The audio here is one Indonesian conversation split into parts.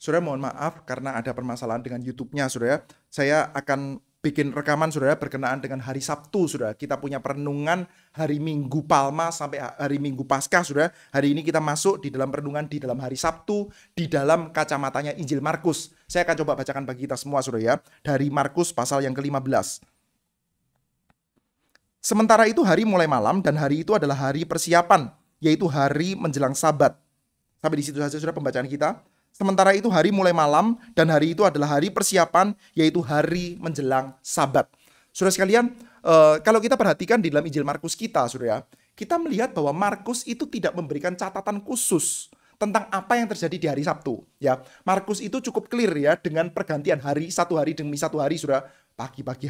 Saudara mohon maaf karena ada permasalahan dengan YouTube-nya, saudara. Saya akan bikin rekaman, saudara, berkenaan dengan hari Sabtu, saudara. Kita punya perenungan hari Minggu Palma sampai hari Minggu Paskah, saudara. Hari ini kita masuk di dalam perenungan di dalam hari Sabtu, di dalam kacamatanya Injil Markus. Saya akan coba bacakan bagi kita semua, saudara ya. Dari Markus pasal yang ke-15. Sementara itu hari mulai malam dan hari itu adalah hari persiapan, yaitu hari menjelang Sabat. Sampai di situ saja, saudara, pembacaan kita. Sementara itu hari mulai malam dan hari itu adalah hari persiapan, yaitu hari menjelang Sabat. Saudara sekalian, kalau kita perhatikan di dalam Injil Markus kita, saudara, kita melihat bahwa Markus itu tidak memberikan catatan khusus tentang apa yang terjadi di hari Sabtu. Ya, Markus itu cukup clear ya dengan pergantian hari, satu hari demi satu hari, saudara. Pagi-pagi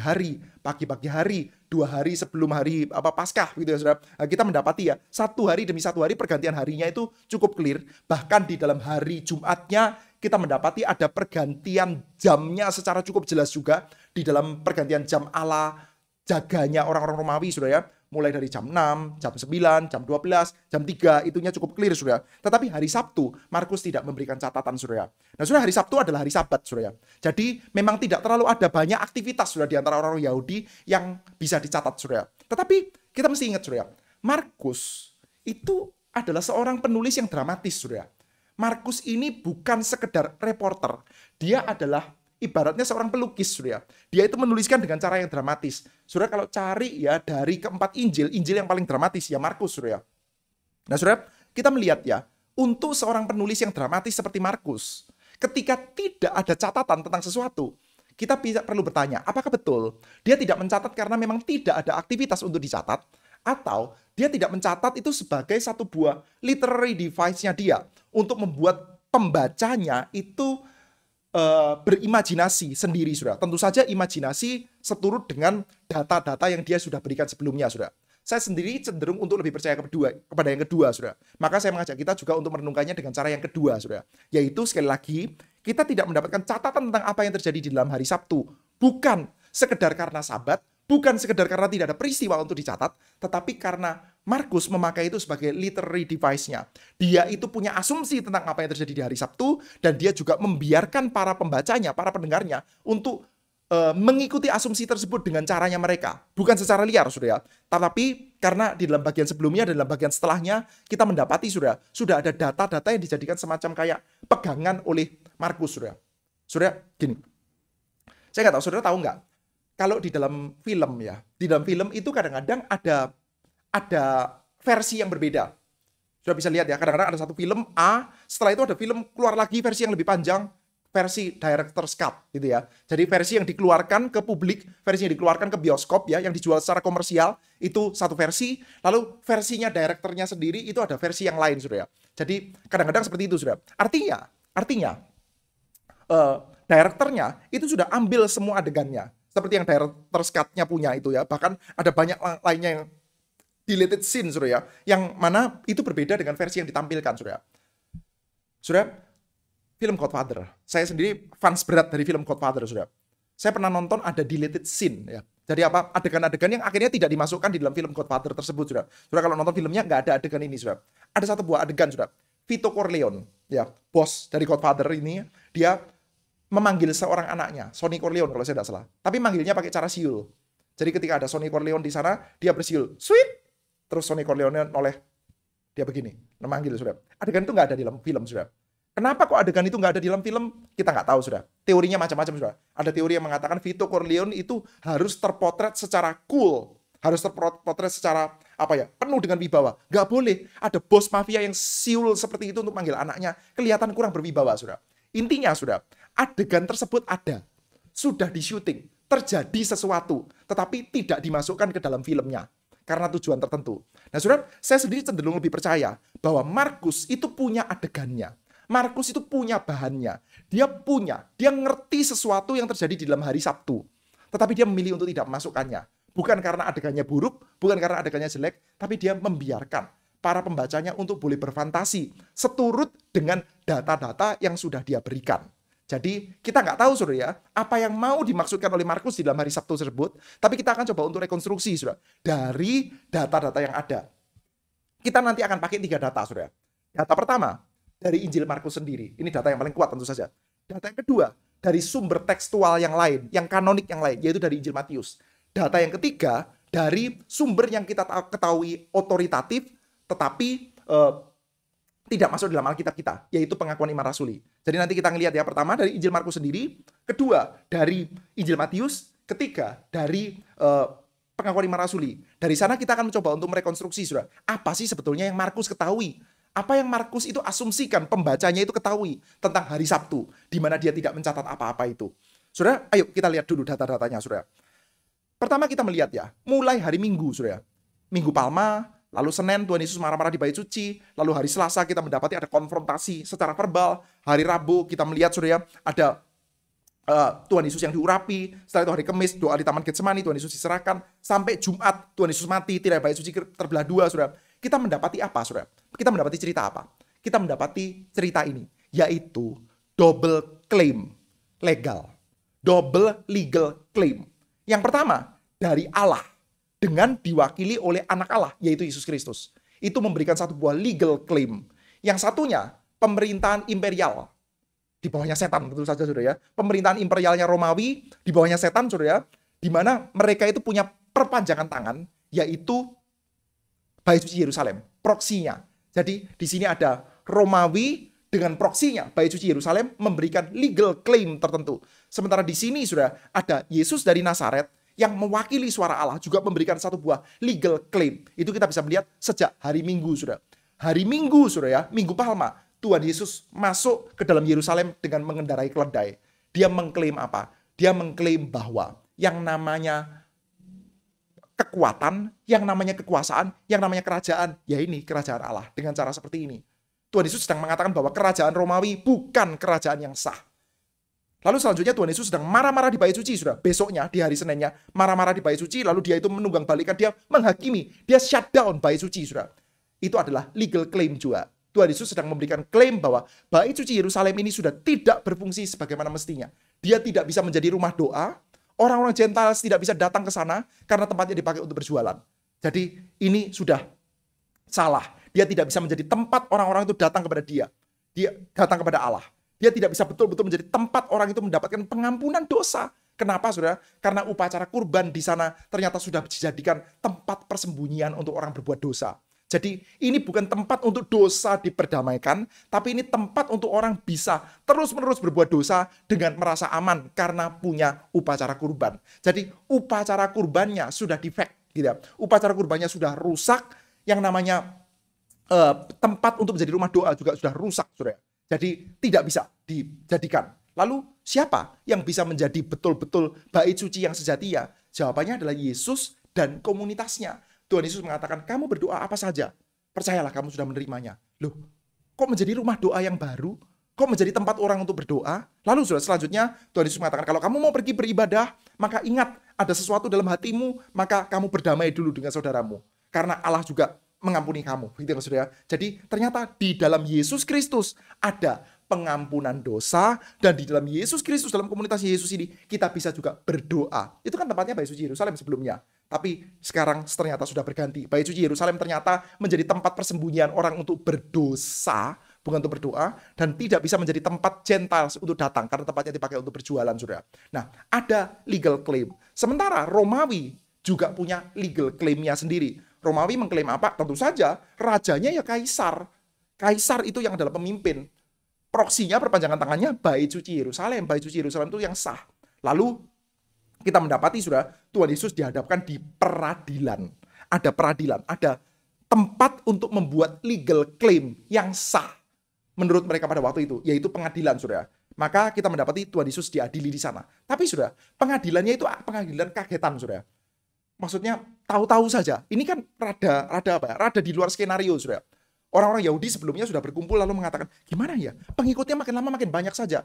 hari, 2 hari sebelum hari Paskah gitu ya, saudara. Nah, kita mendapati ya, satu hari demi satu hari pergantian harinya itu cukup clear. Bahkan di dalam hari Jumatnya kita mendapati ada pergantian jamnya secara cukup jelas juga di dalam pergantian jam ala jaganya orang-orang Romawi, saudara ya. Mulai dari jam 6, jam 9, jam 12, jam 3, itunya cukup clear, saudara. Tetapi hari Sabtu, Markus tidak memberikan catatan, saudara. Nah, saudara, hari Sabtu adalah hari Sabat, saudara. Jadi, memang tidak terlalu ada banyak aktivitas, saudara, di antara orang Yahudi yang bisa dicatat, saudara. Tetapi, kita mesti ingat, saudara, Markus itu adalah seorang penulis yang dramatis, saudara. Markus ini bukan sekedar reporter. Dia adalah ibaratnya seorang pelukis, saudara. Dia itu menuliskan dengan cara yang dramatis. Saudara, kalau cari ya dari keempat Injil, Injil yang paling dramatis ya Markus, saudara. Nah, saudara, kita melihat ya, untuk seorang penulis yang dramatis seperti Markus, ketika tidak ada catatan tentang sesuatu, kita perlu bertanya, apakah betul dia tidak mencatat karena memang tidak ada aktivitas untuk dicatat, atau dia tidak mencatat itu sebagai satu buah literary device-nya dia untuk membuat pembacanya itu berimajinasi sendiri, saudara. Tentu saja imajinasi seturut dengan data-data yang dia sudah berikan sebelumnya, saudara. Saya sendiri cenderung untuk lebih percaya kepada yang kedua, saudara. Maka saya mengajak kita juga untuk merenungkannya dengan cara yang kedua, saudara. Yaitu sekali lagi, kita tidak mendapatkan catatan tentang apa yang terjadi di dalam hari Sabtu. Bukan sekedar karena Sabat, bukan sekedar karena tidak ada peristiwa untuk dicatat, tetapi karena Markus memakai itu sebagai literary device-nya. Dia itu punya asumsi tentang apa yang terjadi di hari Sabtu, dan dia juga membiarkan para pembacanya, para pendengarnya, untuk mengikuti asumsi tersebut dengan caranya mereka. Bukan secara liar, saudara. Tetapi karena di dalam bagian sebelumnya dan dalam bagian setelahnya, kita mendapati, saudara, sudah ada data-data yang dijadikan semacam kayak pegangan oleh Markus, saudara. Saudara, gini. Saya nggak tahu, saudara tahu nggak? Kalau di dalam film ya, di dalam film itu kadang-kadang ada versi yang berbeda. Sudah bisa lihat ya, kadang-kadang ada satu film A, setelah itu ada film keluar lagi versi yang lebih panjang, versi director's cut gitu ya. Jadi versi yang dikeluarkan ke publik, versi yang dikeluarkan ke bioskop ya, yang dijual secara komersial, itu satu versi, lalu versinya direkturnya sendiri itu ada versi yang lain, saudara. Jadi kadang-kadang seperti itu, saudara. Artinya direkturnya itu sudah ambil semua adegannya, seperti yang director's cut-nya punya itu ya. Bahkan ada banyak lainnya yang deleted scene, saudara ya, yang mana itu berbeda dengan versi yang ditampilkan, saudara. Saudara, film Godfather, saya sendiri fans berat dari film Godfather, saudara. Saya pernah nonton ada deleted scene ya. Jadi apa? Adegan-adegan yang akhirnya tidak dimasukkan di dalam film Godfather tersebut, saudara. Saudara kalau nonton filmnya nggak ada adegan ini, saudara. Ada satu buah adegan, saudara. Vito Corleone, ya, bos dari Godfather ini, dia memanggil seorang anaknya, Sonny Corleone kalau saya tidak salah. Tapi manggilnya pakai cara siul. Jadi ketika ada Sonny Corleone di sana, dia bersiul, sweet. Terus Sonny Corleone noleh, dia begini, memanggil, saudara. Adegan itu nggak ada di dalam film, saudara. Kenapa kok adegan itu nggak ada di dalam film? Kita nggak tahu, saudara. Teorinya macam-macam, saudara. Ada teori yang mengatakan Vito Corleone itu harus terpotret secara cool, harus terpotret secara penuh dengan wibawa. Nggak boleh ada bos mafia yang siul seperti itu untuk manggil anaknya, kelihatan kurang berwibawa, saudara. Intinya, saudara, adegan tersebut ada, sudah di syuting, terjadi sesuatu, tetapi tidak dimasukkan ke dalam filmnya karena tujuan tertentu. Nah, saudara, saya sendiri cenderung lebih percaya bahwa Markus itu punya adegannya. Markus itu punya bahannya. Dia ngerti sesuatu yang terjadi di dalam hari Sabtu. Tetapi dia memilih untuk tidak memasukkannya. Bukan karena adegannya buruk, bukan karena adegannya jelek, tapi dia membiarkan para pembacanya untuk boleh berfantasi seturut dengan data-data yang sudah dia berikan. Jadi kita nggak tahu, saudara ya, apa yang mau dimaksudkan oleh Markus di dalam hari Sabtu tersebut, tapi kita akan coba untuk rekonstruksi, saudara, dari data-data yang ada. Kita nanti akan pakai 3 data, saudara. Data pertama, dari Injil Markus sendiri. Ini data yang paling kuat tentu saja. Data yang kedua, dari sumber tekstual yang lain, yang kanonik yang lain, yaitu dari Injil Matius. Data yang ketiga, dari sumber yang kita ketahui otoritatif, tetapi tidak masuk dalam Alkitab kita, yaitu pengakuan iman rasuli. Jadi nanti kita ngelihat ya, pertama dari Injil Markus sendiri, kedua dari Injil Matius, ketiga dari pengakuan iman rasuli. Dari sana kita akan mencoba untuk merekonstruksi, saudara. Apa sih sebetulnya yang Markus ketahui? Apa yang Markus itu asumsikan, pembacanya itu ketahui tentang hari Sabtu, di mana dia tidak mencatat apa-apa itu. Saudara, ayo kita lihat dulu data-datanya, saudara. Pertama kita melihat ya, mulai hari Minggu, saudara. Minggu Palma, lalu Senin Tuhan Yesus marah-marah di bait suci, lalu hari Selasa kita mendapati ada konfrontasi secara verbal, hari Rabu kita melihat, saudara, ada Tuhan Yesus yang diurapi, setelah itu hari Kamis doa di Taman Getsemani, Tuhan Yesus diserahkan, sampai Jumat Tuhan Yesus mati, tirai bait suci terbelah dua, saudara. Kita mendapati apa, saudara? Kita mendapati cerita apa? Kita mendapati cerita ini, yaitu double claim legal, double legal claim. Yang pertama, dari Allah, dengan diwakili oleh anak Allah, yaitu Yesus Kristus. Itu memberikan satu buah legal claim. Yang satunya, pemerintahan imperial, di bawahnya setan, tentu saja, saudara ya. Pemerintahan imperialnya Romawi, di bawahnya setan, saudara ya. Di mana mereka itu punya perpanjangan tangan, yaitu bait suci Yerusalem, proksinya. Jadi di sini ada Romawi dengan proksinya, bait suci Yerusalem memberikan legal claim tertentu. Sementara di sini sudah ada Yesus dari Nazaret yang mewakili suara Allah juga memberikan satu buah legal claim. Itu kita bisa melihat sejak hari Minggu, sudah. Hari Minggu, sudah ya, Minggu Palma, Tuhan Yesus masuk ke dalam Yerusalem dengan mengendarai keledai. Dia mengklaim apa? Dia mengklaim bahwa yang namanya kekuatan, yang namanya kekuasaan, yang namanya kerajaan, ya ini kerajaan Allah dengan cara seperti ini. Tuhan Yesus sedang mengatakan bahwa kerajaan Romawi bukan kerajaan yang sah. Lalu selanjutnya Tuhan Yesus sedang marah-marah di bait suci, sudah. Besoknya di hari Seninnya marah-marah di bait suci, lalu dia itu menunggang balikan, dia menghakimi, dia shutdown bait suci, sudah. Itu adalah legal claim juga. Tuhan Yesus sedang memberikan klaim bahwa bait suci Yerusalem ini sudah tidak berfungsi sebagaimana mestinya. Dia tidak bisa menjadi rumah doa. Orang-orang Gentiles tidak bisa datang ke sana karena tempatnya dipakai untuk berjualan. Jadi ini sudah salah. Dia tidak bisa menjadi tempat orang-orang itu datang kepada dia. Dia datang kepada Allah. Dia tidak bisa betul-betul menjadi tempat orang itu mendapatkan pengampunan dosa. Kenapa, saudara? Karena upacara kurban di sana ternyata sudah dijadikan tempat persembunyian untuk orang berbuat dosa. Jadi ini bukan tempat untuk dosa diperdamaikan, tapi ini tempat untuk orang bisa terus-menerus berbuat dosa dengan merasa aman karena punya upacara kurban. Jadi upacara kurbannya sudah defect, gitu ya. Upacara kurbannya sudah rusak, yang namanya tempat untuk menjadi rumah doa juga sudah rusak, saudara. Jadi tidak bisa dijadikan. Lalu siapa yang bisa menjadi betul-betul bait suci yang sejati ya? Jawabannya adalah Yesus dan komunitasnya. Tuhan Yesus mengatakan, kamu berdoa apa saja, percayalah kamu sudah menerimanya. Loh, kok menjadi rumah doa yang baru? Kok menjadi tempat orang untuk berdoa? Lalu selanjutnya Tuhan Yesus mengatakan, kalau kamu mau pergi beribadah, maka ingat ada sesuatu dalam hatimu, maka kamu berdamai dulu dengan saudaramu. Karena Allah juga mengampuni kamu. Gitu, saudara. Jadi ternyata di dalam Yesus Kristus ada pengampunan dosa, dan di dalam Yesus Kristus, dalam komunitas Yesus ini, kita bisa juga berdoa. Itu kan tempatnya bait suci Yerusalem sebelumnya. Tapi sekarang ternyata sudah berganti. Bait suci Yerusalem ternyata menjadi tempat persembunyian orang untuk berdosa, bukan untuk berdoa, dan tidak bisa menjadi tempat Gentiles untuk datang, karena tempatnya dipakai untuk berjualan, saudara. Nah, ada legal claim. Sementara Romawi juga punya legal claim-nya sendiri. Romawi mengklaim apa? Tentu saja, rajanya ya Kaisar. Kaisar itu yang adalah pemimpin. Proksinya, perpanjangan tangannya, bait suci Yerusalem. Bait suci Yerusalem itu yang sah. Lalu kita mendapati, saudara, Tuhan Yesus dihadapkan di peradilan. Ada peradilan, ada tempat untuk membuat legal claim yang sah menurut mereka pada waktu itu, yaitu pengadilan, saudara. Maka kita mendapati Tuhan Yesus diadili di sana. Tapi, saudara, pengadilannya itu pengadilan kagetan, saudara. Maksudnya tahu-tahu saja. Ini kan rada di luar skenario, saudara. Orang-orang Yahudi sebelumnya sudah berkumpul lalu mengatakan, gimana ya? Pengikutnya makin lama makin banyak saja.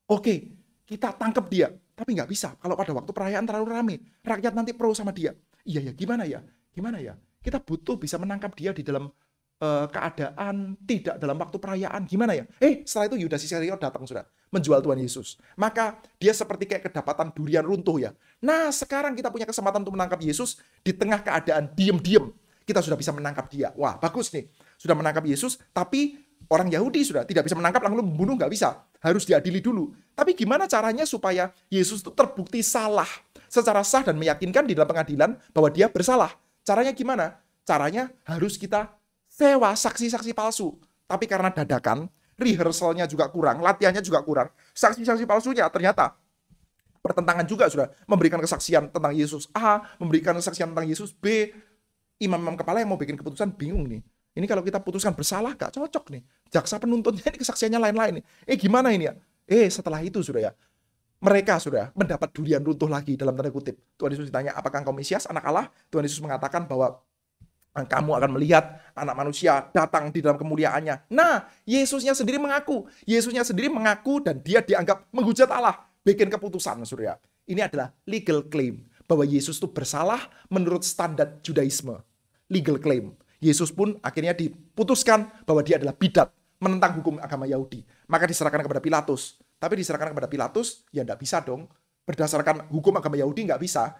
Oke, kita tangkap dia. Tapi nggak bisa. Kalau pada waktu perayaan terlalu ramai, rakyat nanti pro sama dia. Iya ya, gimana ya? Gimana ya? Kita butuh bisa menangkap dia di dalam keadaan tidak dalam waktu perayaan. Gimana ya? Setelah itu Yudas Iskariot datang, sudah menjual Tuhan Yesus. Maka dia seperti kayak kedapatan durian runtuh ya. Nah, sekarang kita punya kesempatan untuk menangkap Yesus di tengah keadaan diem-diem. Kita sudah bisa menangkap dia. Wah, bagus nih. Sudah menangkap Yesus, tapi orang Yahudi sudah tidak bisa menangkap langsung membunuh, nggak bisa. Harus diadili dulu. Tapi gimana caranya supaya Yesus itu terbukti salah secara sah dan meyakinkan di dalam pengadilan bahwa dia bersalah? Caranya gimana? Caranya harus kita sewa saksi-saksi palsu. Tapi karena dadakan, rehearsalnya juga kurang, latihannya juga kurang. Saksi-saksi palsunya ternyata pertentangan juga sudah memberikan kesaksian tentang Yesus A, memberikan kesaksian tentang Yesus B. Imam-imam kepala yang mau bikin keputusan bingung nih. Ini kalau kita putuskan bersalah gak cocok nih. Jaksa penuntutnya ini kesaksiannya lain-lain nih. Gimana ini ya? Setelah itu sudah ya, mereka sudah mendapat durian runtuh lagi dalam tanda kutip. Tuhan Yesus ditanya, apakah engkau Mesias, anak Allah? Tuhan Yesus mengatakan bahwa kamu akan melihat anak manusia datang di dalam kemuliaannya. Nah, Yesusnya sendiri mengaku dan dia dianggap menghujat Allah. Bikin keputusan, surya. Ini adalah legal claim bahwa Yesus itu bersalah menurut standar Judaisme. Legal claim. Yesus pun akhirnya diputuskan bahwa dia adalah bidat, menentang hukum agama Yahudi. Maka diserahkan kepada Pilatus. Tapi diserahkan kepada Pilatus, ya nggak bisa dong. Berdasarkan hukum agama Yahudi nggak bisa.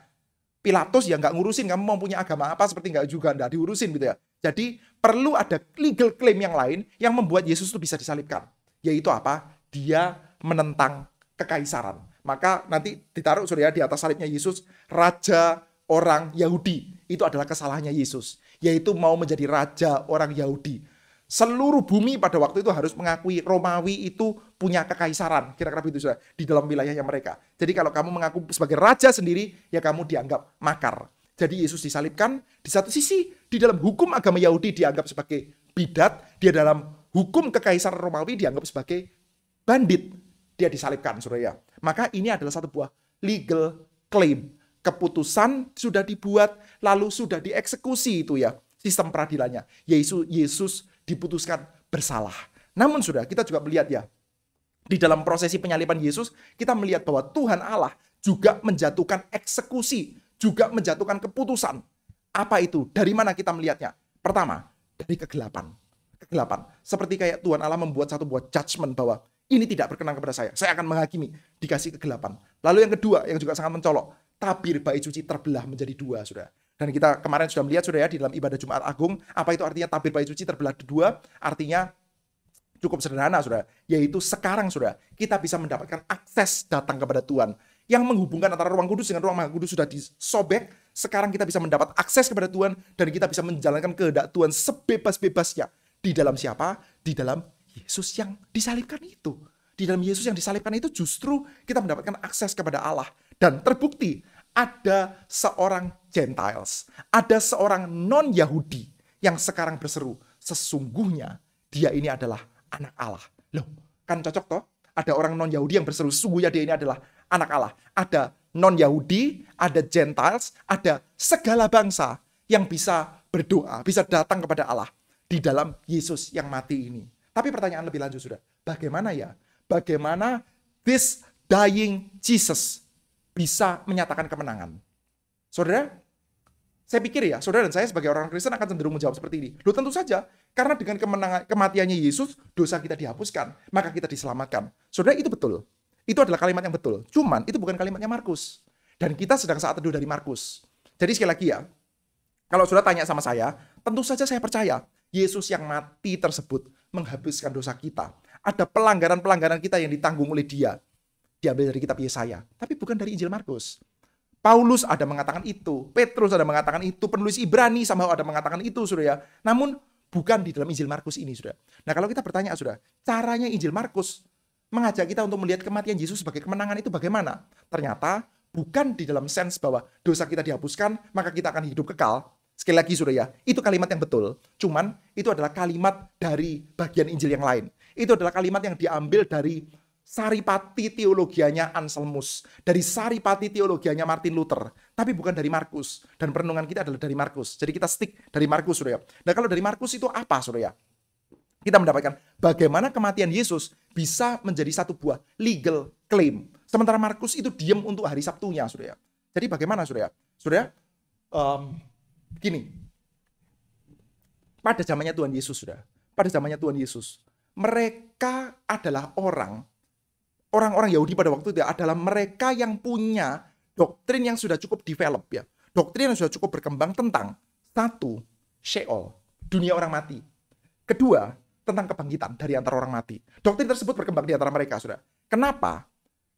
Pilatus ya nggak ngurusin, kamu mau punya agama apa seperti nggak juga, nggak diurusin gitu ya. Jadi perlu ada legal claim yang lain yang membuat Yesus itu bisa disalibkan. Yaitu apa? Dia menentang kekaisaran. Maka nanti ditaruh surya di atas salibnya Yesus, Raja orang Yahudi. Itu adalah kesalahannya Yesus. Yaitu mau menjadi Raja orang Yahudi. Seluruh bumi pada waktu itu harus mengakui Romawi itu punya kekaisaran. Kira-kira begitu sudah di dalam wilayahnya mereka. Jadi kalau kamu mengaku sebagai raja sendiri, ya kamu dianggap makar. Jadi Yesus disalibkan. Di satu sisi, di dalam hukum agama Yahudi dianggap sebagai bidat. Dia dalam hukum kekaisaran Romawi dianggap sebagai bandit. Dia disalibkan, saudara. Maka ini adalah satu buah legal claim. Keputusan sudah dibuat, lalu sudah dieksekusi itu ya. Sistem peradilannya. Yesus diputuskan bersalah. Namun sudah kita juga melihat ya, di dalam prosesi penyaliban Yesus, kita melihat bahwa Tuhan Allah juga menjatuhkan eksekusi, juga menjatuhkan keputusan. Apa itu? Dari mana kita melihatnya? Pertama, dari kegelapan. Kegelapan. Seperti kayak Tuhan Allah membuat satu buah judgment bahwa ini tidak berkenan kepada saya akan menghakimi, dikasih kegelapan. Lalu yang kedua, yang juga sangat mencolok, tabir bait suci terbelah menjadi dua, sudah. Dan kita kemarin sudah melihat sudah ya di dalam ibadah Jumat Agung, apa itu artinya tabir bait suci terbelah dua? Artinya cukup sederhana, sudah, yaitu sekarang sudah kita bisa mendapatkan akses datang kepada Tuhan. Yang menghubungkan antara ruang kudus dengan ruang maha kudus sudah disobek. Sekarang kita bisa mendapat akses kepada Tuhan dan kita bisa menjalankan kehendak Tuhan sebebas-bebasnya. Di dalam siapa? Di dalam Yesus yang disalibkan itu. Di dalam Yesus yang disalibkan itu justru kita mendapatkan akses kepada Allah. Dan terbukti ada seorang Gentiles, ada seorang non-Yahudi yang sekarang berseru, sesungguhnya dia ini adalah anak Allah. Loh, kan cocok toh? Ada orang non-Yahudi yang berseru, sesungguhnya dia ini adalah anak Allah. Ada non-Yahudi, ada Gentiles, ada segala bangsa yang bisa berdoa, bisa datang kepada Allah di dalam Yesus yang mati ini. Tapi pertanyaan lebih lanjut sudah, bagaimana ya? Bagaimana this dying Jesus bisa menyatakan kemenangan? Saudara, saya pikir ya, saudara dan saya sebagai orang Kristen akan cenderung menjawab seperti ini. Loh tentu saja, karena dengan kematiannya Yesus, dosa kita dihapuskan, maka kita diselamatkan. Saudara, itu betul. Itu adalah kalimat yang betul. Cuman, itu bukan kalimatnya Markus. Dan kita sedang saat teduh dari Markus. Jadi sekali lagi ya, kalau saudara tanya sama saya, tentu saja saya percaya, Yesus yang mati tersebut menghapuskan dosa kita. Ada pelanggaran-pelanggaran kita yang ditanggung oleh dia. Diambil dari kitab Yesaya. Tapi bukan dari Injil Markus. Paulus ada mengatakan itu. Petrus ada mengatakan itu. Penulis Ibrani sama ada mengatakan itu, saudara. Namun bukan di dalam Injil Markus ini, saudara. Nah kalau kita bertanya, saudara, caranya Injil Markus mengajak kita untuk melihat kematian Yesus sebagai kemenangan itu bagaimana? Ternyata bukan di dalam sense bahwa dosa kita dihapuskan, maka kita akan hidup kekal. Sekali lagi, saudara ya, itu kalimat yang betul. Cuman itu adalah kalimat dari bagian Injil yang lain. Itu adalah kalimat yang diambil dari saripati teologianya Anselmus, dari saripati teologianya Martin Luther, tapi bukan dari Markus. Dan perenungan kita adalah dari Markus. Jadi kita stick dari Markus, saudara. Nah kalau dari Markus itu apa, saudara? Kita mendapatkan bagaimana kematian Yesus bisa menjadi satu buah legal claim. Sementara Markus itu diam untuk hari Sabtunya, saudara. Jadi bagaimana, saudara? Saudara, gini. Pada zamannya Tuhan Yesus, saudara. Pada zamannya Tuhan Yesus, mereka adalah orang-orang Yahudi pada waktu itu adalah mereka yang punya doktrin yang sudah cukup develop ya. Doktrin yang sudah cukup berkembang tentang satu, Sheol, dunia orang mati. Kedua, tentang kebangkitan dari antara orang mati. Doktrin tersebut berkembang di antara mereka, saudara. Kenapa?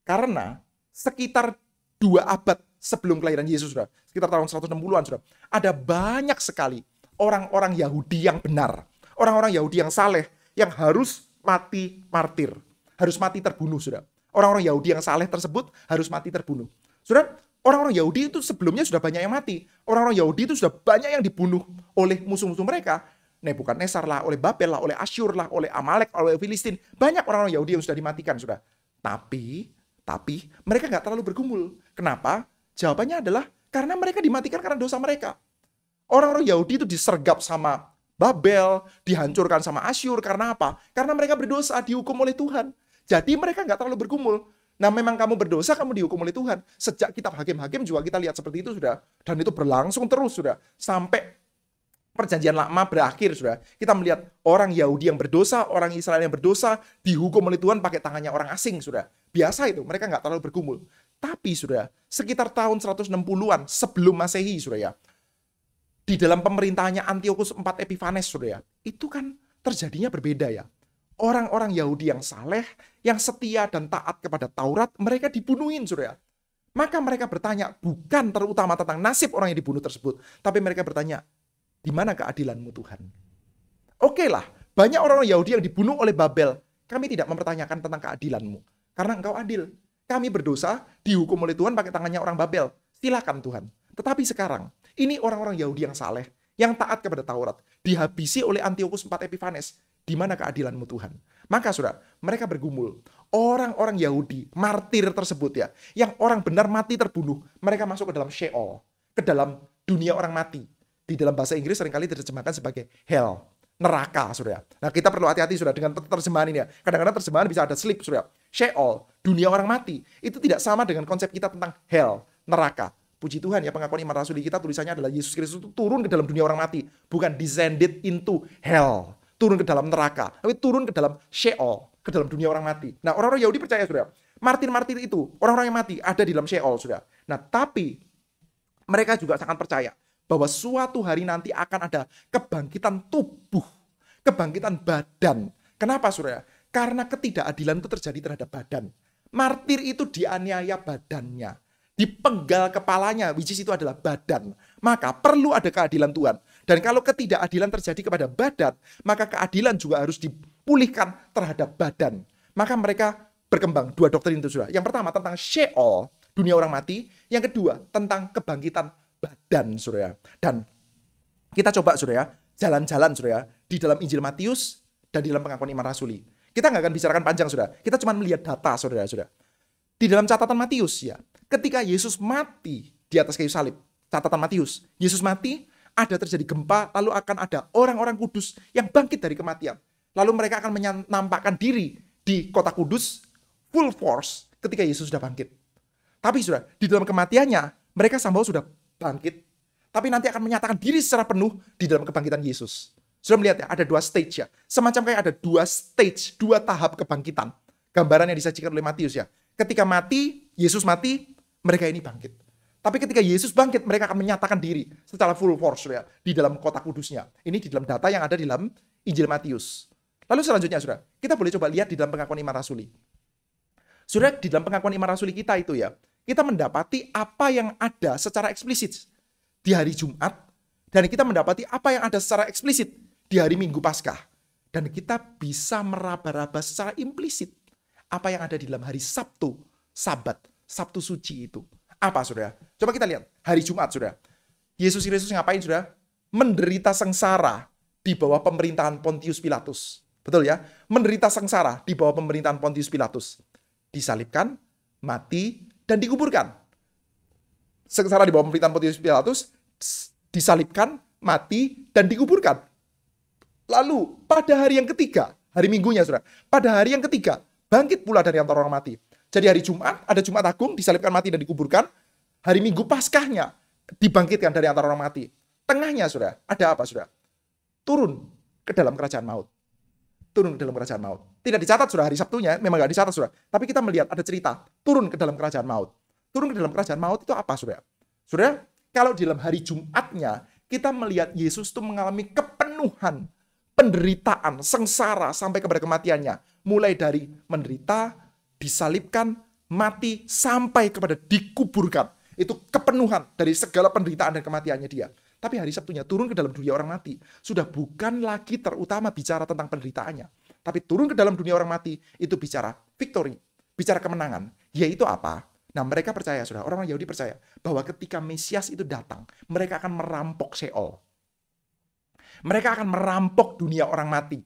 Karena sekitar 2 abad sebelum kelahiran Yesus, saudara, sekitar tahun 160-an, saudara, ada banyak sekali orang-orang Yahudi yang benar, orang-orang Yahudi yang saleh, yang harus mati martir, harus mati terbunuh, saudara. Orang-orang Yahudi yang saleh tersebut harus mati terbunuh. Saudara, orang-orang Yahudi itu sebelumnya sudah banyak yang mati. Orang-orang Yahudi itu sudah banyak yang dibunuh oleh musuh-musuh mereka. Nebukadnezar lah, oleh Babel lah, oleh Asyur lah, oleh Amalek, oleh Filistin. Banyak orang-orang Yahudi yang sudah dimatikan, sudah. Tapi mereka nggak terlalu bergumul. Kenapa? Jawabannya adalah karena mereka dimatikan karena dosa mereka. Orang-orang Yahudi itu disergap sama Babel, dihancurkan sama Asyur. Karena apa? Karena mereka berdosa, dihukum oleh Tuhan. Jadi mereka nggak terlalu bergumul. Nah, memang kamu berdosa, kamu dihukum oleh Tuhan. Sejak kitab Hakim-Hakim juga kita lihat seperti itu, sudah. Dan itu berlangsung terus, sudah. Sampai Perjanjian Lama berakhir, sudah. Kita melihat orang Yahudi yang berdosa, orang Israel yang berdosa, dihukum oleh Tuhan pakai tangannya orang asing, sudah. Biasa itu, mereka nggak terlalu bergumul. Tapi, sudah, sekitar tahun 160-an sebelum Masehi, sudah ya, di dalam pemerintahannya Antiochus IV Epiphanes, sudah ya, itu kan terjadinya berbeda ya. Orang-orang Yahudi yang saleh, yang setia dan taat kepada Taurat, mereka dibunuhin, sudah ya. Maka mereka bertanya, bukan terutama tentang nasib orang yang dibunuh tersebut, tapi mereka bertanya, di mana keadilanmu Tuhan? Oke lah, banyak orang Yahudi yang dibunuh oleh Babel. Kami tidak mempertanyakan tentang keadilanmu. Karena engkau adil. Kami berdosa, dihukum oleh Tuhan pakai tangannya orang Babel. Silakan Tuhan. Tetapi sekarang, ini orang-orang Yahudi yang saleh, yang taat kepada Taurat, dihabisi oleh Antiochus IV Epiphanes. Di mana keadilanmu Tuhan? Maka saudara, mereka bergumul. Orang-orang Yahudi, martir tersebut ya, yang orang benar mati terbunuh, mereka masuk ke dalam Sheol, ke dalam dunia orang mati. Di dalam bahasa Inggris seringkali diterjemahkan sebagai hell, neraka, saudara. Nah, kita perlu hati-hati, saudara, dengan terjemahan ini ya. Kadang-kadang terjemahan bisa ada slip, saudara. Sheol, dunia orang mati, itu tidak sama dengan konsep kita tentang hell, neraka. Puji Tuhan ya, pengakuan iman rasuli kita tulisannya adalah Yesus Kristus itu turun ke dalam dunia orang mati, bukan descended into hell, turun ke dalam neraka, tapi turun ke dalam Sheol, ke dalam dunia orang mati. Nah, orang-orang Yahudi percaya, saudara, martir-martir itu, orang-orang yang mati ada di dalam Sheol, saudara. Nah, tapi mereka juga sangat percaya bahwa suatu hari nanti akan ada kebangkitan tubuh, kebangkitan badan. Kenapa, saudara? Karena ketidakadilan itu terjadi terhadap badan. Martir itu dianiaya badannya, dipenggal kepalanya, which is itu adalah badan. Maka perlu ada keadilan Tuhan. Dan kalau ketidakadilan terjadi kepada badan, maka keadilan juga harus dipulihkan terhadap badan. Maka mereka berkembang 2 doktrin itu, saudara. Yang pertama tentang Sheol, dunia orang mati. Yang kedua tentang kebangkitan badan, saudara. Dan kita coba, saudara, jalan-jalan, saudara, di dalam Injil Matius dan di dalam pengakuan iman rasuli. Kita nggak akan bicarakan panjang, saudara. Kita cuma melihat data, saudara. Di dalam catatan Matius, ya, ketika Yesus mati di atas kayu salib, catatan Matius, Yesus mati, ada terjadi gempa, lalu akan ada orang-orang kudus yang bangkit dari kematian. Lalu mereka akan menampakkan diri di kota kudus full force ketika Yesus sudah bangkit. Tapi, saudara, di dalam kematiannya, mereka somehow sudah bangkit, tapi nanti akan menyatakan diri secara penuh di dalam kebangkitan Yesus. Sudah melihat ya, ada 2 stage ya. Semacam kayak ada 2 stage, 2 tahap kebangkitan. Gambaran yang disajikan oleh Matius ya. Ketika mati, Yesus mati, mereka ini bangkit. Tapi ketika Yesus bangkit, mereka akan menyatakan diri secara full force ya, di dalam kota kudusnya. Ini di dalam data yang ada di dalam Injil Matius. Lalu selanjutnya, saudara, kita boleh coba lihat di dalam pengakuan iman rasuli. Saudara, di dalam pengakuan iman rasuli kita itu ya, kita mendapati apa yang ada secara eksplisit di hari Jumat, dan kita mendapati apa yang ada secara eksplisit di hari Minggu Paskah. Dan kita bisa meraba-raba secara implisit apa yang ada di dalam hari Sabtu, Sabat, Sabtu suci itu. Apa, saudara? Coba kita lihat hari Jumat, saudara. Yesus Kristus ngapain, saudara? Menderita sengsara di bawah pemerintahan Pontius Pilatus. Betul ya? Menderita sengsara di bawah pemerintahan Pontius Pilatus. Disalibkan, mati, dan dikuburkan. Sengsara di bawah pemerintahan Pontius Pilatus, disalibkan, mati, dan dikuburkan. Lalu pada hari yang ketiga, hari Minggunya, saudara, pada hari yang ketiga, bangkit pula dari antara orang mati. Jadi hari Jumat, ada Jumat Agung, disalibkan, mati, dan dikuburkan. Hari Minggu Paskahnya, dibangkitkan dari antara orang mati. Tengahnya, saudara, ada apa, saudara? Turun ke dalam kerajaan maut. Turun ke dalam kerajaan maut. Tidak dicatat, saudara, hari Sabtunya, memang tidak dicatat, saudara. Tapi kita melihat ada cerita, turun ke dalam kerajaan maut. Turun ke dalam kerajaan maut itu apa, saudara? Saudara, kalau di dalam hari Jumatnya, kita melihat Yesus itu mengalami kepenuhan penderitaan, sengsara sampai kepada kematiannya. Mulai dari menderita, disalibkan, mati, sampai kepada dikuburkan. Itu kepenuhan dari segala penderitaan dan kematiannya dia. Tapi hari Sabtunya turun ke dalam dunia orang mati. Sudah bukan lagi terutama bicara tentang penderitaannya. Tapi turun ke dalam dunia orang mati, itu bicara victory, bicara kemenangan. Yaitu apa? Nah, mereka percaya, saudara, orang-orang Yahudi percaya bahwa ketika Mesias itu datang, mereka akan merampok Sheol. Mereka akan merampok dunia orang mati.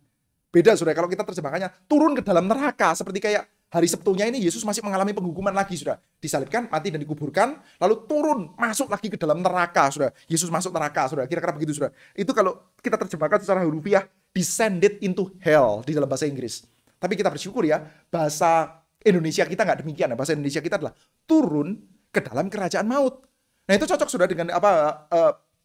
Beda, saudara, kalau kita terjemahkannya, turun ke dalam neraka. Seperti kayak hari Sabtunya ini, Yesus masih mengalami penghukuman lagi, saudara. Disalibkan, mati, dan dikuburkan, lalu turun, masuk lagi ke dalam neraka, saudara. Yesus masuk neraka, saudara. Kira-kira begitu, saudara. Itu kalau kita terjemahkan secara hurufiah, descended into hell di dalam bahasa Inggris. Tapi kita bersyukur ya, bahasa Indonesia kita nggak demikian. Bahasa Indonesia kita adalah turun ke dalam kerajaan maut. Nah, itu cocok sudah dengan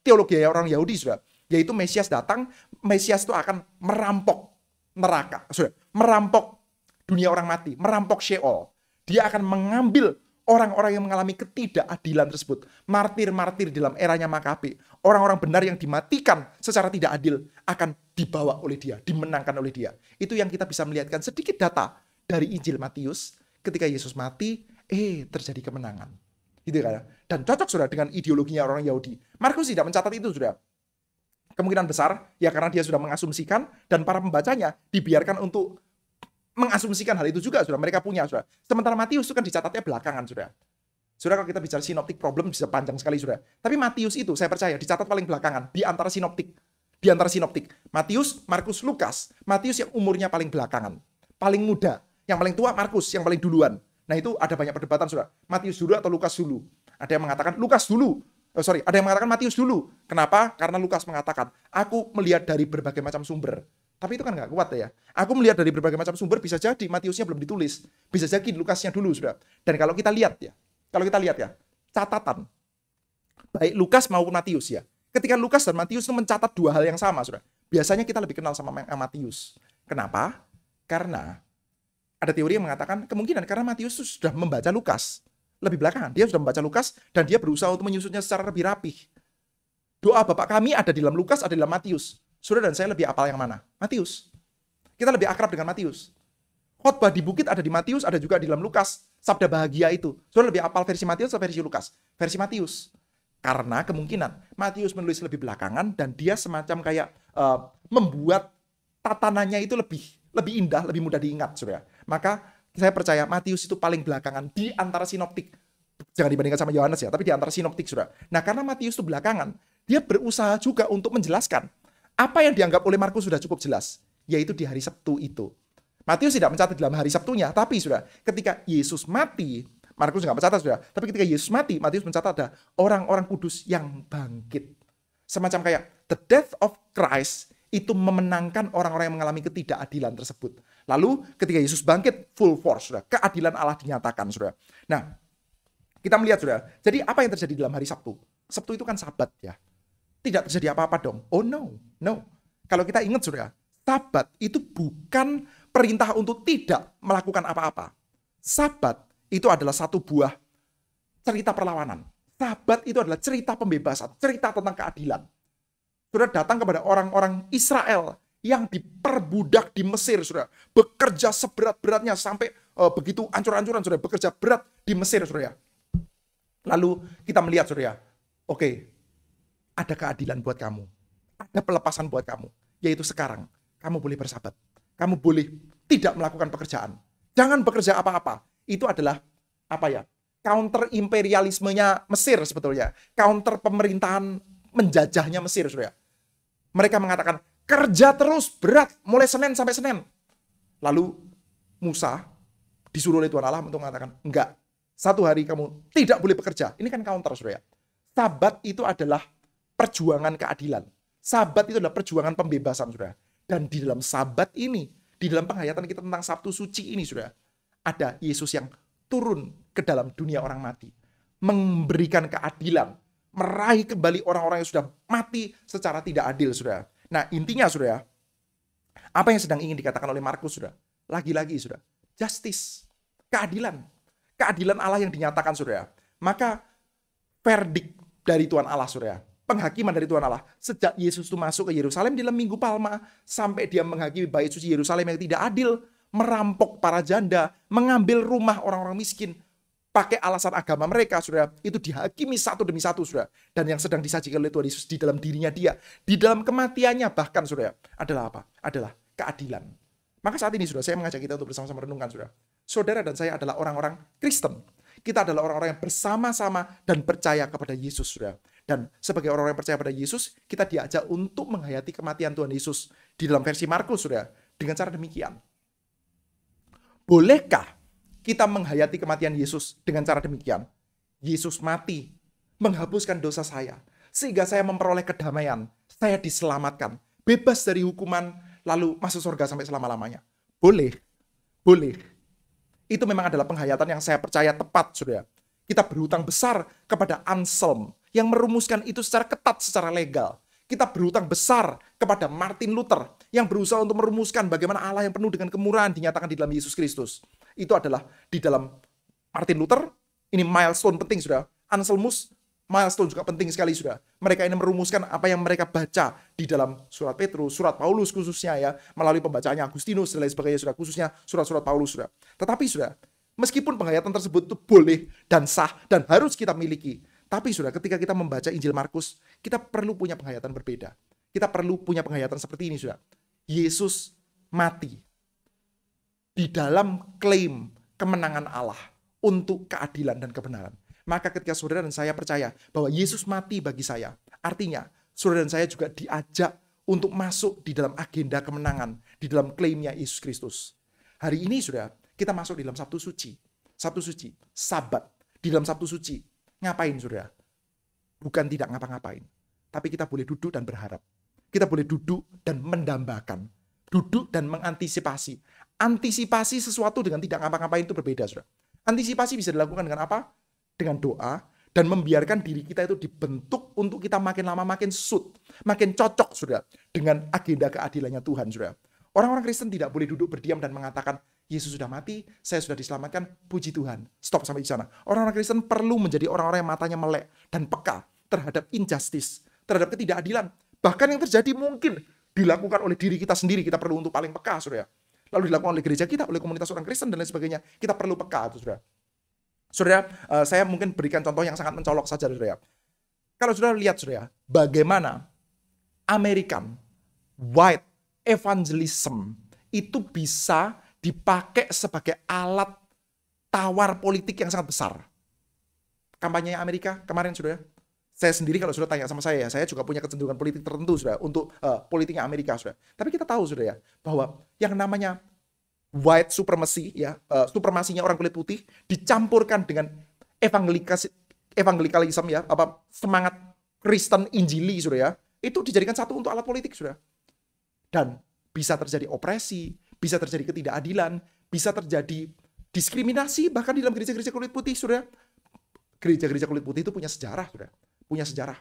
teologi orang Yahudi sudah, yaitu Mesias datang, Mesias itu akan merampok neraka, sudah, merampok dunia orang mati, merampok Sheol. Dia akan mengambil orang-orang yang mengalami ketidakadilan tersebut, martir-martir dalam eranya Makabe, orang-orang benar yang dimatikan secara tidak adil akan dibawa oleh dia, dimenangkan oleh dia. Itu yang kita bisa melihatkan sedikit data dari Injil Matius, ketika Yesus mati, terjadi kemenangan. Gitu kan? Dan cocok sudah dengan ideologinya orang Yahudi. Markus tidak mencatat itu sudah. Kemungkinan besar, ya karena dia sudah mengasumsikan, dan para pembacanya dibiarkan untuk mengasumsikan hal itu juga, sudah. Mereka punya, sudah. Sementara Matius itu kan dicatatnya belakangan, sudah. Sudah, kalau kita bicara sinoptik problem bisa panjang sekali, sudah. Tapi Matius itu, saya percaya, dicatat paling belakangan, di antara sinoptik. Di antara sinoptik. Matius, Markus, Lukas. Matius yang umurnya paling belakangan. Paling muda. Yang paling tua Markus, yang paling duluan. Nah, itu ada banyak perdebatan, sudah. Matius dulu atau Lukas dulu. Ada yang mengatakan Lukas dulu. Ada yang mengatakan Matius dulu. Kenapa? Karena Lukas mengatakan, aku melihat dari berbagai macam sumber. Tapi itu kan nggak kuat ya. Aku melihat dari berbagai macam sumber, bisa jadi Matiusnya belum ditulis. Bisa jadi Lukasnya dulu, sudah. Dan kalau kita lihat ya, catatan, baik Lukas maupun Matius ya. Ketika Lukas dan Matius itu mencatat dua hal yang sama, sudah. Biasanya kita lebih kenal sama Matius. Kenapa? Karena ada teori yang mengatakan kemungkinan karena Matius sudah membaca Lukas lebih belakangan. Dia sudah membaca Lukas dan dia berusaha untuk menyusunnya secara lebih rapih. Doa Bapa kami ada di dalam Lukas, ada di dalam Matius. Saudara dan saya lebih apal yang mana? Matius. Kita lebih akrab dengan Matius. Khotbah di bukit ada di Matius, ada juga di dalam Lukas. Sabda bahagia itu. Saudara lebih apal versi Matius atau versi Lukas? Versi Matius. Karena kemungkinan Matius menulis lebih belakangan dan dia semacam kayak membuat tatanannya itu lebih indah, lebih mudah diingat, saudara. Maka saya percaya Matius itu paling belakangan di antara sinoptik. Jangan dibandingkan sama Yohanes ya, tapi di antara sinoptik, saudara. Nah, karena Matius itu belakangan, dia berusaha juga untuk menjelaskan apa yang dianggap oleh Markus sudah cukup jelas, yaitu di hari Sabtu itu. Matius tidak mencatat dalam hari Sabtunya, tapi saudara, ketika Yesus mati, Markus nggak mencatat, saudara. Tapi ketika Yesus mati, Matius mencatat ada orang-orang kudus yang bangkit. Semacam kayak the death of Christ itu memenangkan orang-orang yang mengalami ketidakadilan tersebut. Lalu ketika Yesus bangkit full force, saudara, keadilan Allah dinyatakan, saudara. Nah, kita melihat, saudara. Jadi apa yang terjadi dalam hari Sabtu? Sabtu itu kan Sabat ya. Tidak terjadi apa-apa dong. Oh no. Kalau kita ingat, saudara, Sabat itu bukan perintah untuk tidak melakukan apa-apa. Sabat itu adalah satu buah cerita perlawanan. Sabat itu adalah cerita pembebasan, cerita tentang keadilan. Saudara datang kepada orang-orang Israel yang diperbudak di Mesir, saudara. Bekerja seberat-beratnya sampai begitu ancur-ancuran, saudara. Bekerja berat di Mesir, saudara. Lalu kita melihat, saudara. Oke, ada keadilan buat kamu. Ada pelepasan buat kamu. Yaitu sekarang, kamu boleh bersabat. Kamu boleh tidak melakukan pekerjaan. Jangan bekerja apa-apa. Itu adalah, counter imperialismenya Mesir sebetulnya. Counter pemerintahan menjajahnya Mesir, saudara. Mereka mengatakan, kerja terus berat, mulai Senin sampai Senin. Lalu Musa disuruh oleh Tuhan Allah untuk mengatakan, enggak, satu hari kamu tidak boleh bekerja. Ini kan counter, saudara. Sabat itu adalah perjuangan keadilan. Sabat itu adalah perjuangan pembebasan, saudara. Dan di dalam Sabat ini, di dalam penghayatan kita tentang Sabtu Suci ini, saudara, ada Yesus yang turun ke dalam dunia orang mati, memberikan keadilan, meraih kembali orang-orang yang sudah mati secara tidak adil, saudara. Nah, intinya, saudara, apa yang sedang ingin dikatakan oleh Markus, saudara? Lagi-lagi, saudara, justice, keadilan. Keadilan Allah yang dinyatakan, saudara. Maka verdict dari Tuhan Allah, saudara. penghakiman dari Tuhan Allah. Sejak Yesus itu masuk ke Yerusalem di dalam Minggu Palma, sampai dia menghakimi bait suci Yerusalem yang tidak adil, merampok para janda, mengambil rumah orang-orang miskin, pakai alasan agama mereka, saudara, itu dihakimi satu demi satu, saudara. Dan yang sedang disajikan oleh Tuhan Yesus di dalam dirinya dia, di dalam kematiannya bahkan, saudara, adalah apa? Adalah keadilan. Maka saat ini, saudara, saya mengajak kita untuk bersama-sama renungkan, saudara. Saudara dan saya adalah orang-orang Kristen. Kita adalah orang-orang yang bersama-sama dan percaya kepada Yesus, saudara. Dan sebagai orang-orang yang percaya pada Yesus, kita diajak untuk menghayati kematian Tuhan Yesus di dalam versi Markus, saudara, dengan cara demikian. Bolehkah kita menghayati kematian Yesus dengan cara demikian? Yesus mati, menghapuskan dosa saya, sehingga saya memperoleh kedamaian, saya diselamatkan, bebas dari hukuman, lalu masuk surga sampai selama-lamanya. Boleh, boleh. Itu memang adalah penghayatan yang saya percaya tepat, saudara. Kita berhutang besar kepada Anselm yang merumuskan itu secara ketat, secara legal. Kita berhutang besar kepada Martin Luther yang berusaha untuk merumuskan bagaimana Allah yang penuh dengan kemurahan dinyatakan di dalam Yesus Kristus. Itu adalah di dalam Martin Luther, ini milestone penting, saudara. Anselmus, milestone juga penting sekali, saudara. Mereka ini merumuskan apa yang mereka baca di dalam surat Petrus, surat Paulus khususnya ya, melalui pembacaannya Agustinus dan lain sebagainya, saudara, khususnya surat-surat Paulus, saudara. Tetapi, saudara, meskipun penghayatan tersebut itu boleh dan sah dan harus kita miliki, tapi, saudara, ketika kita membaca Injil Markus, kita perlu punya penghayatan berbeda. Kita perlu punya penghayatan seperti ini, saudara. Yesus mati di dalam klaim kemenangan Allah untuk keadilan dan kebenaran. Maka ketika saudara dan saya percaya bahwa Yesus mati bagi saya, artinya saudara dan saya juga diajak untuk masuk di dalam agenda kemenangan, di dalam klaimnya Yesus Kristus. Hari ini, saudara, kita masuk di dalam Sabtu Suci. Sabtu Suci, Sabat. Di dalam Sabtu Suci, ngapain, saudara? Bukan tidak ngapa-ngapain, tapi kita boleh duduk dan berharap. Kita boleh duduk dan mendambakan. Duduk dan mengantisipasi. Antisipasi sesuatu dengan tidak ngapa-ngapain itu berbeda, saudara. Antisipasi bisa dilakukan dengan apa? Dengan doa, dan membiarkan diri kita itu dibentuk untuk kita makin lama makin makin cocok, saudara, dengan agenda keadilannya Tuhan, saudara. Orang-orang Kristen tidak boleh duduk berdiam dan mengatakan, Yesus sudah mati, saya sudah diselamatkan, puji Tuhan. Stop sampai di sana. Orang-orang Kristen perlu menjadi orang-orang yang matanya melek dan peka terhadap injustice, terhadap ketidakadilan. Bahkan yang terjadi mungkin dilakukan oleh diri kita sendiri, kita perlu untuk paling peka, saudara. Lalu dilakukan oleh gereja kita, oleh komunitas orang Kristen dan lain sebagainya. Kita perlu peka, saudara. Saudara, saya mungkin berikan contoh yang sangat mencolok saja, saudara. Kalau saudara lihat, saudara, bagaimana American white evangelism itu bisa dipakai sebagai alat tawar politik yang sangat besar. Kampanye Amerika kemarin, saudara. Saya sendiri kalau saudara tanya sama saya juga punya kecenderungan politik tertentu, saudara, untuk politiknya Amerika, saudara. Tapi kita tahu, saudara, bahwa yang namanya white supremacy, ya, supremasinya orang kulit putih dicampurkan dengan evangelikalisme, ya, semangat Kristen Injili, saudara, itu dijadikan satu untuk alat politik, saudara. Dan bisa terjadi opresi, bisa terjadi ketidakadilan, bisa terjadi diskriminasi bahkan di dalam gereja-gereja kulit putih, saudara. Gereja-gereja kulit putih itu punya sejarah, saudara. Punya sejarah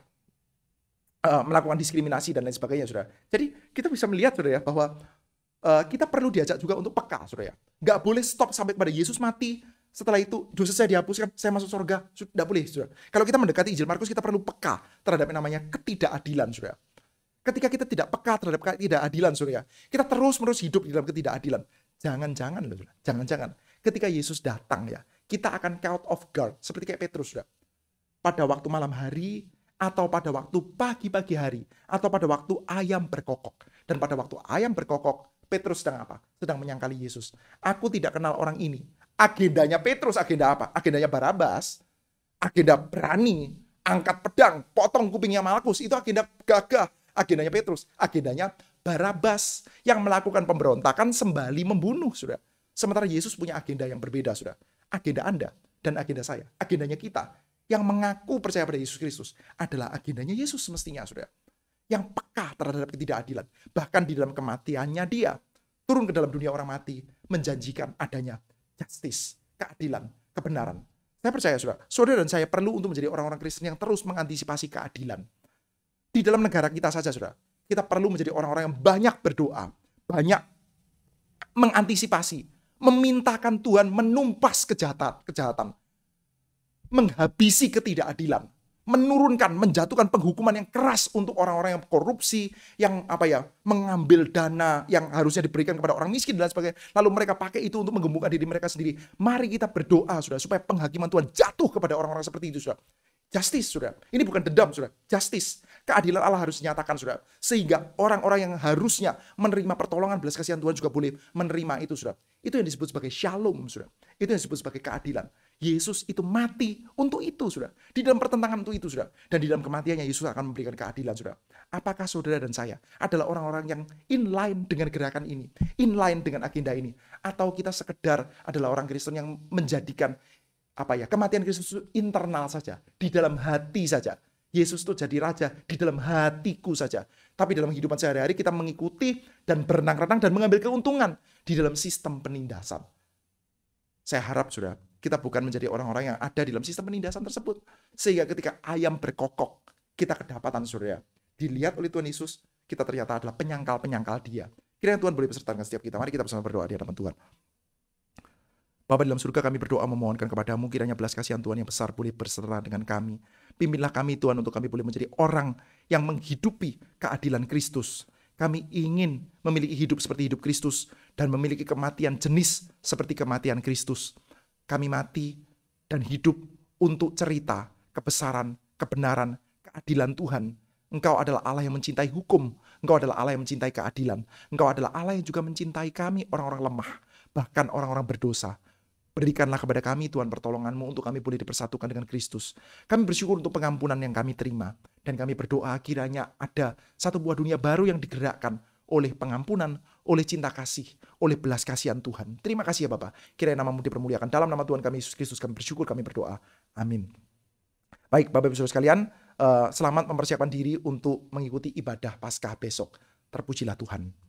melakukan diskriminasi dan lain sebagainya, saudara. Jadi kita bisa melihat, saudara, ya, bahwa kita perlu diajak juga untuk peka, saudara. Nggak boleh stop sampai pada Yesus mati. Setelah itu dosa saya dihapuskan, saya masuk surga. Tidak boleh, saudara. Kalau kita mendekati Injil Markus, kita perlu peka terhadap yang namanya ketidakadilan, saudara. Ketika kita tidak peka terhadap ketidakadilan, saudara, kita terus-menerus hidup di dalam ketidakadilan. Jangan-jangan, saudara. Jangan-jangan. Ketika Yesus datang, ya, kita akan caught off guard seperti kayak Petrus, saudara. Pada waktu malam hari, atau pada waktu pagi-pagi hari, atau pada waktu ayam berkokok. Dan pada waktu ayam berkokok, Petrus sedang apa? Sedang menyangkali Yesus. Aku tidak kenal orang ini. Agendanya Petrus, agenda apa? Agendanya Barabas. Agenda berani, angkat pedang, potong kupingnya Malkus. Itu agenda gagah. Agendanya Petrus. Agendanya Barabas yang melakukan pemberontakan sembali membunuh, saudara. Sementara Yesus punya agenda yang berbeda, saudara. Agenda Anda dan agenda saya. Agendanya kita yang mengaku percaya pada Yesus Kristus adalah agendanya Yesus semestinya, saudara. Yang peka terhadap ketidakadilan. Bahkan di dalam kematiannya dia turun ke dalam dunia orang mati, menjanjikan adanya justice, keadilan, kebenaran. Saya percaya, saudara dan saya perlu untuk menjadi orang-orang Kristen yang terus mengantisipasi keadilan. Di dalam negara kita saja, saudara, kita perlu menjadi orang-orang yang banyak berdoa, banyak mengantisipasi, memintakan Tuhan menumpas kejahatan, menghabisi ketidakadilan, menurunkan, menjatuhkan penghukuman yang keras untuk orang-orang yang korupsi, yang mengambil dana yang harusnya diberikan kepada orang miskin dan sebagainya. Lalu mereka pakai itu untuk menggembungkan diri mereka sendiri. Mari kita berdoa, saudara, supaya penghakiman Tuhan jatuh kepada orang-orang seperti itu, saudara. Justice, saudara. Ini bukan dendam, saudara. Justice. Keadilan Allah harus dinyatakan, saudara. Sehingga orang-orang yang harusnya menerima pertolongan belas kasihan Tuhan juga boleh menerima itu, saudara. Itu yang disebut sebagai shalom, saudara. Itu yang disebut sebagai keadilan. Yesus itu mati untuk itu, saudara. Di dalam pertentangan untuk itu, saudara. Dan di dalam kematiannya Yesus akan memberikan keadilan, saudara. Apakah saudara dan saya adalah orang-orang yang inline dengan gerakan ini, inline dengan agenda ini, atau kita sekedar adalah orang Kristen yang menjadikan kematian Kristus itu internal saja, di dalam hati saja. Yesus itu jadi raja di dalam hatiku saja. Tapi dalam kehidupan sehari-hari kita mengikuti dan berenang-renang dan mengambil keuntungan di dalam sistem penindasan. Saya harap, saudara, kita bukan menjadi orang-orang yang ada di dalam sistem penindasan tersebut. Sehingga ketika ayam berkokok, kita kedapatan, saudara, dilihat oleh Tuhan Yesus, kita ternyata adalah penyangkal-penyangkal Dia. Kiranya Tuhan boleh bersertakan setiap kita. Mari kita bersama berdoa di hadapan Tuhan. Bapa dalam surga, kami berdoa memohonkan kepadamu, kiranya belas kasihan Tuhan yang besar boleh berserta dengan kami. Pimpinlah kami, Tuhan, untuk kami boleh menjadi orang yang menghidupi keadilan Kristus. Kami ingin memiliki hidup seperti hidup Kristus dan memiliki kematian jenis seperti kematian Kristus. Kami mati dan hidup untuk cerita kebesaran, kebenaran, keadilan Tuhan. Engkau adalah Allah yang mencintai hukum. Engkau adalah Allah yang mencintai keadilan. Engkau adalah Allah yang juga mencintai kami, orang-orang lemah, bahkan orang-orang berdosa. Berikanlah kepada kami, Tuhan, pertolongan-Mu untuk kami boleh dipersatukan dengan Kristus. Kami bersyukur untuk pengampunan yang kami terima. Dan kami berdoa kiranya ada satu buah dunia baru yang digerakkan oleh pengampunan, oleh cinta kasih, oleh belas kasihan Tuhan. Terima kasih ya Bapa. Kiranya nama-Mu dipermuliakan. Dalam nama Tuhan kami Yesus Kristus kami bersyukur, kami berdoa. Amin. Baik Bapak Ibu Saudara sekalian, selamat mempersiapkan diri untuk mengikuti ibadah Paskah besok. Terpujilah Tuhan.